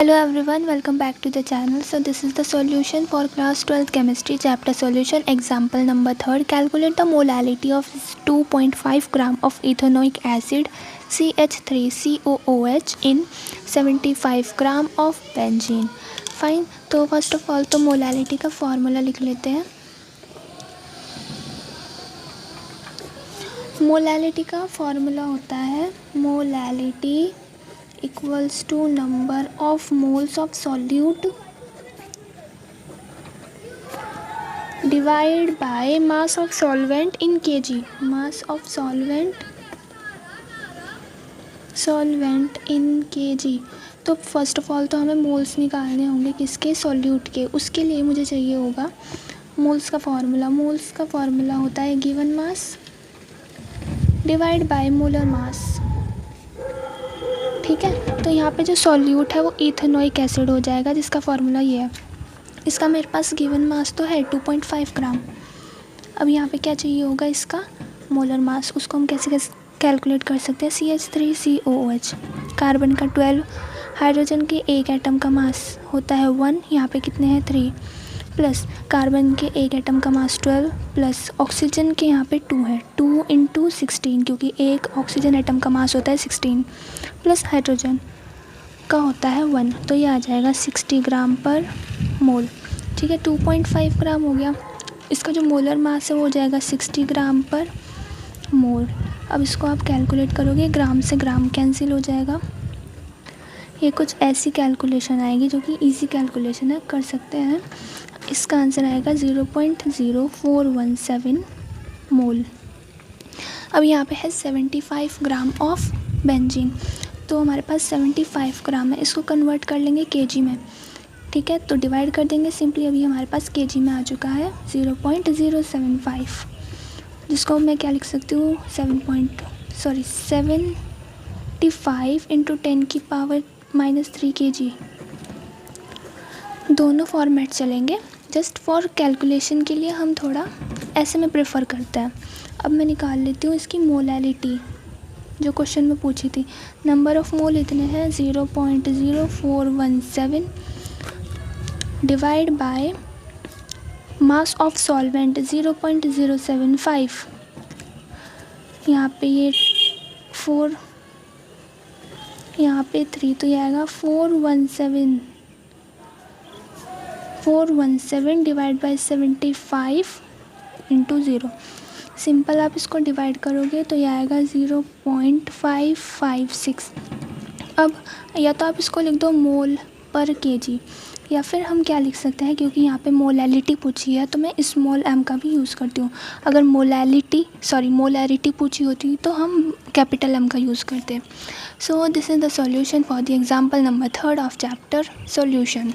Hello everyone, welcome back to the channel. So this is the solution for class 12th chemistry chapter solution example number 3rd. Calculate the molality of 2.5 gram of ethanoic acid CH3COOH in 75 gram of benzene. Fine, तो first of all तो molality का formula लिख लेते हैं. Molality का formula होता है molality equals to number of moles of solute divided by mass of solvent in kg. mass of solvent in kg. तो फर्स्ट ऑफ ऑल तो हमें मोल्स निकालने होंगे किसके, सॉल्यूट के. उसके लिए मुझे चाहिए होगा मोल्स का फॉर्मूला. मोल्स का फॉर्मूला होता है given mass divide by molar mass. ठीक है, तो यहाँ पे जो सॉल्यूट है वो इथेनोइक एसिड हो जाएगा जिसका फॉर्मूला ये है. इसका मेरे पास गिवन मास तो है 2.5 ग्राम. अब यहाँ पे क्या चाहिए होगा, इसका मोलर मास. उसको हम कैसे कैलकुलेट कर सकते हैं. CH3COOH, कार्बन का 12, हाइड्रोजन के एक एटम का मास होता है 1, यहाँ पे कितने हैं 3, प्लस कार्बन के एक एटम का मास 12, प्लस ऑक्सीजन के यहाँ पे 2 है, 2 × 16 क्योंकि एक ऑक्सीजन एटम का मास होता है 16, प्लस हाइड्रोजन का होता है 1. तो ये आ जाएगा 60 ग्राम पर मोल. ठीक है, 2.5 ग्राम हो गया. इसका जो मोलर मास है वो हो जाएगा 60 ग्राम पर मोल. अब इसको आप कैलकुलेट करोगे, ग्राम से ग्राम कैंसिल हो जाएगा. ये कुछ ऐसी कैलकुलेशन आएगी जो कि इजी कैलकुलेशन है, कर सकते हैं. इसका आंसर आएगा 0.0417 मोल. अब यहाँ पे है 75 ग्राम ऑफ बेंजीन. तो हमारे पास 75 ग्राम है, इसको कन्वर्ट कर लेंगे केजी में. ठीक है, तो डिवाइड कर देंगे सिंपली. अभी हमारे पास केजी में आ चुका है 0.075, जिसको मैं क्या लिख सकती हूँ 75 × 10⁻³ kg. दोनों फॉर्मेट चलेंगे. जस्ट फॉर कैलकुलेशन के लिए हम थोड़ा ऐसे में प्रेफर करते हैं. अब मैं निकाल लेती हूँ इसकी मोलैलिटी जो क्वेश्चन में पूछी थी. नंबर ऑफ मोल इतने हैं 0.0417 divide by mass of solvent 0.075. यहाँ पे ये 4, यहाँ पे 3, तो ये आएगा 417 डिवाइड बाय 75 × 0. सिंपल आप इसको डिवाइड करोगे तो ये आएगा 0.556. अब या तो आप इसको लिख दो मोल पर केजी, या फिर हम क्या लिख सकते हैं, क्योंकि यहाँ पे मोलैलिटी पूछी है तो मैं स्मॉल m का भी यूज़ करती हूँ. अगर मोलैरिटी पूछी होती तो हम कैपिटल M का यूज़ करते. So this is the solution for the example number 3rd of chapter solution.